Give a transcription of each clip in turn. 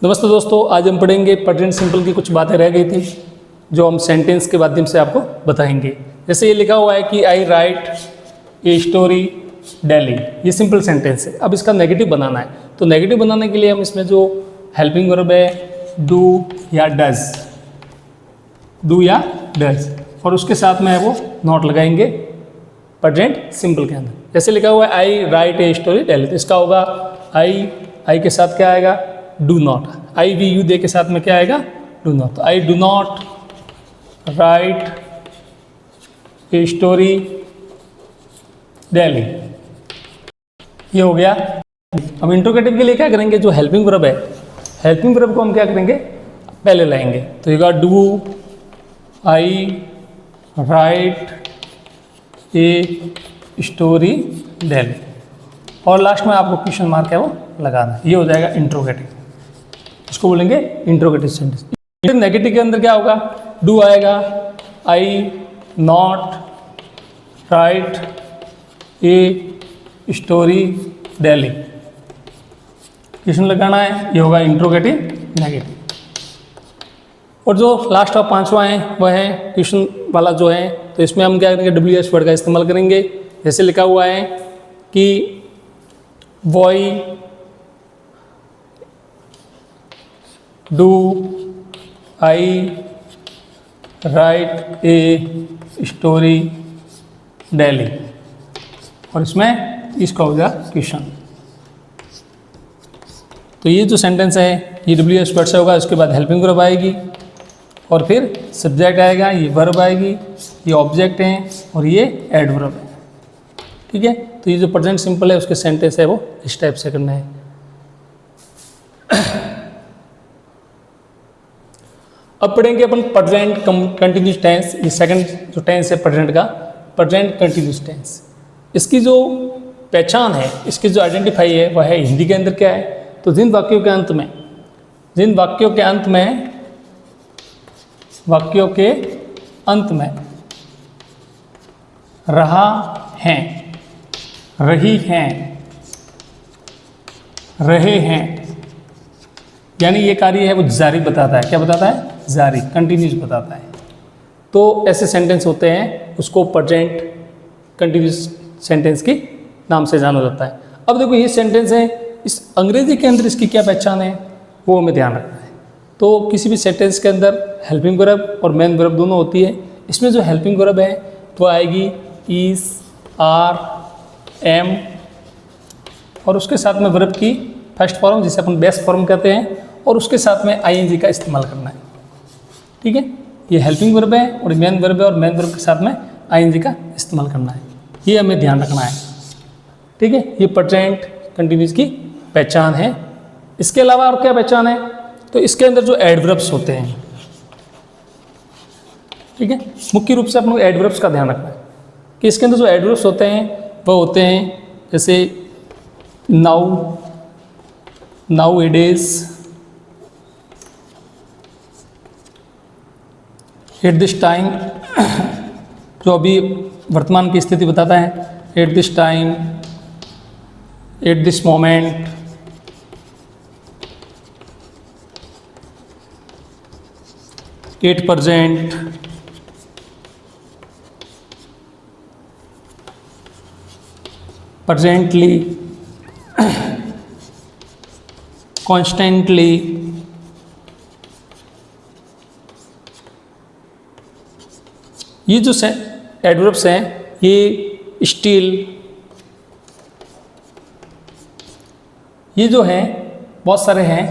नमस्ते दोस्तों, आज हम पढ़ेंगे प्रेजेंट सिंपल की कुछ बातें रह गई थी जो हम सेंटेंस के माध्यम से आपको बताएंगे। जैसे ये लिखा हुआ है कि आई राइट ए स्टोरी डेली, ये सिंपल सेंटेंस है। अब इसका नेगेटिव बनाना है, तो नेगेटिव बनाने के लिए हम इसमें जो हेल्पिंग वर्ब है डू या डज, डू या डज, और उसके साथ में है वो नॉट लगाएंगे प्रेजेंट सिंपल के अंदर। जैसे लिखा हुआ है I write a story daily, तो इसका होगा आई के साथ क्या आएगा, do not. I we you they के साथ में क्या आएगा, डू नॉट। तो I do not write a story daily, ये हो गया। अब इंट्रोगेटिव के लिए क्या करेंगे, जो हेल्पिंग वर्ब है, हेल्पिंग वर्ब को हम क्या करेंगे, पहले लाएंगे। तो ये do I write a story daily, और लास्ट में आपको क्वेश्चन मार्क है वो लगाना है, ये हो जाएगा इंट्रोगेटिव। इसको बोलेंगे इंट्रोगेटिव सेंटेंस। नेगेटिव के अंदर क्या होगा, डू आएगा, I not write a story daily, question लगाना है, ये होगा इंट्रोगेटिव नेगेटिव। और जो लास्ट ऑफ पांचवा है वह है क्वेश्चन वाला जो है, तो इसमें हम क्या करेंगे, डब्ल्यू वर्ड का इस्तेमाल करेंगे। जैसे लिखा हुआ है कि why do I write a story daily, और इसमें इसका हो गया क्वेश्चन। तो ये जो सेंटेंस है ये डब्ल्यू वर्ड से होगा, उसके बाद हेल्पिंग वर्ब आएगी, और फिर सब्जेक्ट आएगा, ये वर्ब आएगी, ये ऑब्जेक्ट हैं, और ये एडवर्ब है। ठीक है, तो ये जो प्रेजेंट सिंपल है उसके सेंटेंस है वो इस टाइप से करना है। अब पढ़ेंगे अपन प्रेजेंट कंटिन्यूस टेंस। ये सेकंड जो टेंस है प्रेजेंट का, प्रेजेंट कंटिन्यूस टेंस। इसकी जो पहचान है, इसकी जो आइडेंटिफाई है वह है हिंदी के अंदर क्या है, तो जिन वाक्यों के अंत में, जिन वाक्यों के अंत में, वाक्यों के अंत में रहा है, रही हैं, रहे हैं, यानी ये कार्य है वो जारी बताता है। क्या बताता है, जारी, कंटिन्यूस बताता है। तो ऐसे सेंटेंस होते हैं, उसको प्रेजेंट कंटिन्यूस सेंटेंस के नाम से जाना जाता है। अब देखो ये सेंटेंस है, इस अंग्रेजी के अंदर इसकी क्या पहचान है वो हमें ध्यान रखना है। तो किसी भी सेंटेंस के अंदर हेल्पिंग वर्ब और मेन वर्ब दोनों होती है। इसमें जो हेल्पिंग वर्ब है तो आएगी इज, आर, एम, और उसके साथ में वर्ब की फर्स्ट फॉर्म जिसे अपन बेस फॉर्म कहते हैं, और उसके साथ में आईएनजी का इस्तेमाल करना है। ठीक है, ये हेल्पिंग वर्ब है और मेन वर्ब है, और मेन वर्ब के साथ में आईएनजी का इस्तेमाल करना है, ये हमें ध्यान रखना है। ठीक है, ये प्रेजेंट कंटिन्यूस की पहचान है। इसके अलावा और क्या पहचान है, तो इसके अंदर जो एडवर्ब्स होते हैं, ठीक है, मुख्य रूप से अपन को एडवर्ब्स का ध्यान रखना है कि इसके अंदर जो एडवर्ब्स होते हैं वो होते हैं जैसे now, now it is, at this time, जो अभी वर्तमान की स्थिति बताता है, at this time, at this moment, at present, presently, constantly, ये जो एडवर्ब्स हैं ये स्टिल, ये जो हैं बहुत सारे हैं,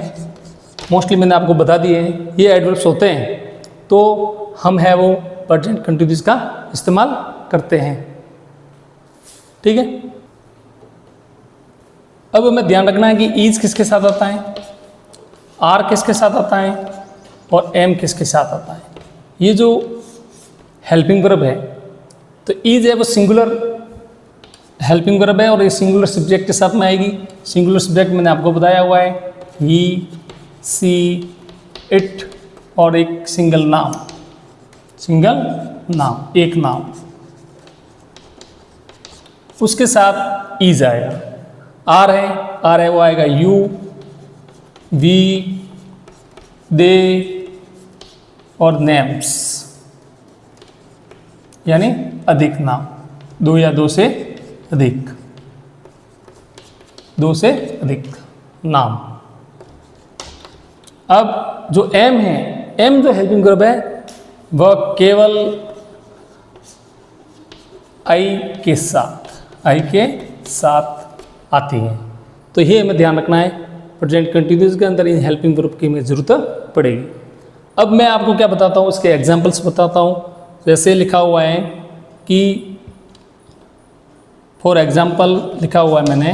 मोस्टली मैंने आपको बता दिए हैं, ये एडवर्ब्स होते हैं। तो हम है वो प्रेजेंट कंटिन्यूस का इस्तेमाल करते हैं। ठीक है, अब हमें ध्यान रखना है कि ईज किसके साथ आता है, आर किसके साथ आता है, और एम किसके साथ आता है। ये जो हेल्पिंग वर्ब है, तो ईज है वो सिंगुलर हेल्पिंग वर्ब है, और ये सिंगुलर सब्जेक्ट के साथ में आएगी। सिंगुलर सब्जेक्ट मैंने आपको बताया हुआ है, ही, सी, इट, और एक सिंगल नाम, सिंगल नाम, एक नाम, उसके साथ ईज आएगा। आर है वो आएगा यू, वी, दे और नेम्स, यानी अधिक नाम, दो या दो से अधिक, दो से अधिक नाम। अब जो एम है, एम जो हेल्पिंग वर्ब है वह केवल आई के साथ आती है। तो ये हमें ध्यान रखना है, प्रेजेंट कंटिन्यूस के अंदर इन हेल्पिंग वर्ब की हमें ज़रूरत पड़ेगी। अब मैं आपको क्या बताता हूँ, इसके एग्जाम्पल्स बताता हूँ। जैसे लिखा हुआ है कि फॉर एग्जाम्पल लिखा हुआ है मैंने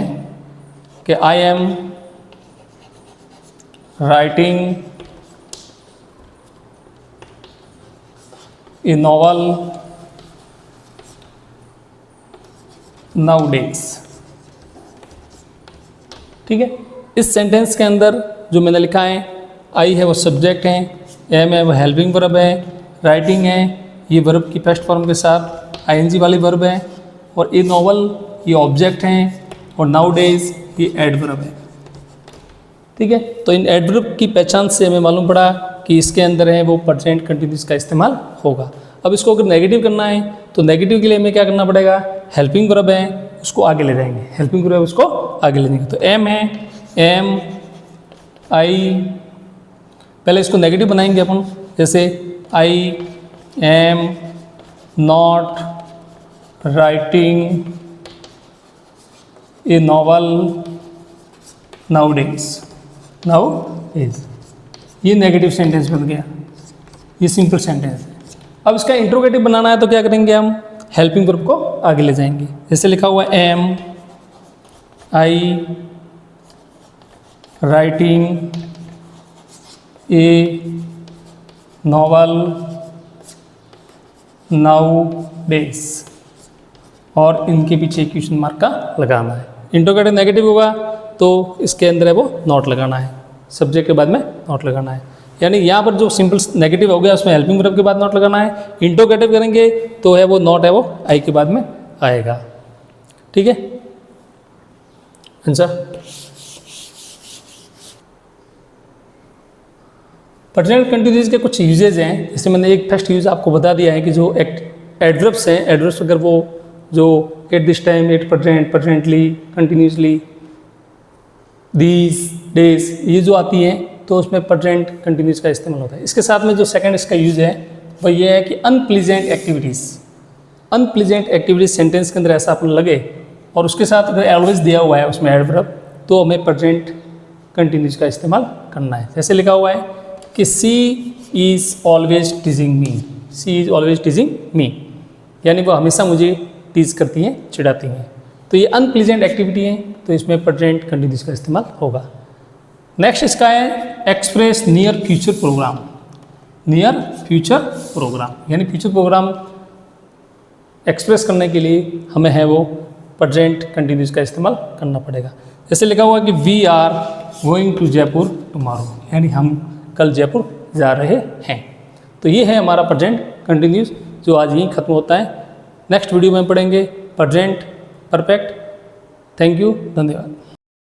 कि I am writing a novel nowadays. ठीक है, इस सेंटेंस के अंदर जो मैंने लिखा है, आई है वो सब्जेक्ट है, एम है वो हेल्पिंग वर्ब है, राइटिंग है ये वर्ब की फर्स्ट फॉर्म के साथ आईएनजी वाली वर्ब है, और ए नॉवल ये ऑब्जेक्ट हैं, और नाउडेज ये एडवर्ब है। ठीक है, तो इन एडवर्ब की पहचान से हमें मालूम पड़ा कि इसके अंदर है वो प्रेजेंट कंटिन्यूस का इस्तेमाल होगा। अब इसको अगर नेगेटिव करना है तो नेगेटिव के लिए हमें क्या करना पड़ेगा, हेल्पिंग वर्ब है उसको आगे ले जाएंगे, हेल्पिंग वर्ब उसको आगे ले जाएंगे। तो एम है, एम आई, पहले इसको नेगेटिव बनाएंगे अपन, जैसे I am not writing a novel nowadays, ये नेगेटिव सेंटेंस बन गया, ये सिंपल सेंटेंस है। अब इसका इंट्रोगेटिव बनाना है तो क्या करेंगे, हम हेल्पिंग वर्ब को आगे ले जाएंगे। जैसे लिखा हुआ है am I writing a novel nowadays, और इनके पीछे एक क्वेश्चन मार्क का लगाना है। इंट्रोगेटिव नेगेटिव होगा तो इसके अंदर है वो नॉट लगाना है, सब्जेक्ट के बाद में नॉट लगाना है। यानी यहाँ पर जो सिंपल नेगेटिव हो गया उसमें हेल्पिंग वर्ब के बाद नॉट लगाना है। इंट्रोगेटिव करेंगे तो है वो नॉट है वो आई के बाद में आएगा। ठीक है, आंसर प्रेजेंट कंटिन्यूस के कुछ यूजेज हैं। जैसे मैंने एक फर्स्ट यूज आपको बता दिया है कि जो एडवर्ब्स हैं, एडवर्ब्स अगर वो जो at this time, at present, presently, continuously, these days, ये जो आती हैं तो उसमें प्रेजेंट कंटिन्यूस का इस्तेमाल होता है। इसके साथ में जो सेकंड इसका यूज है वह ये है कि unpleasant activities, unpleasant activities sentence के अंदर ऐसा अपन लगे और उसके साथ अगर ऑलवेज दिया हुआ है उसमें एडवर्ब, तो हमें प्रेजेंट कंटिन्यूस का इस्तेमाल करना है। जैसे लिखा हुआ है कि she is always teasing me, she is always teasing me, यानी वो हमेशा मुझे टीज करती हैं, चिढ़ाती हैं। तो ये अनप्लीजेंट एक्टिविटी है, तो इसमें प्रेजेंट कंटिन्यूस का इस्तेमाल होगा। नेक्स्ट इसका है express near future programme, near future programme, यानी फ्यूचर प्रोग्राम एक्सप्रेस करने के लिए हमें है वो प्रेजेंट कंटिन्यूस का इस्तेमाल करना पड़ेगा। जैसे लिखा हुआ है कि we are going to Jaipur tomorrow, यानी हम कल जयपुर जा रहे हैं। तो ये है हमारा प्रेजेंट कंटिन्यूस जो आज यहीं खत्म होता है। नेक्स्ट वीडियो में पढ़ेंगे प्रेजेंट परफेक्ट। थैंक यू, धन्यवाद।